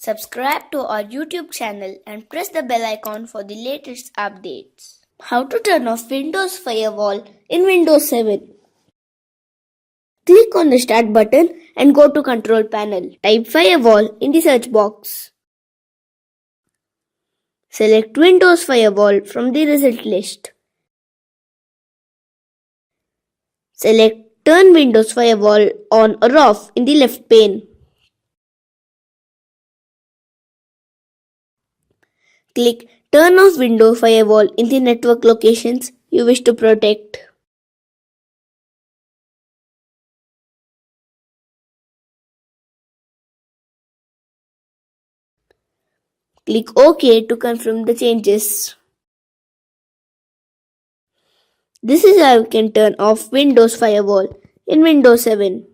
Subscribe to our YouTube channel and press the bell icon for the latest updates. How to turn off Windows Firewall in Windows 7. Click on the Start button and go to Control Panel. Type Firewall in the search box. Select Windows Firewall from the result list. Select Turn Windows Firewall on or off in the left pane. Click Turn off Windows Firewall in the network locations you wish to protect. Click OK to confirm the changes. This is how you can turn off Windows Firewall in Windows 7.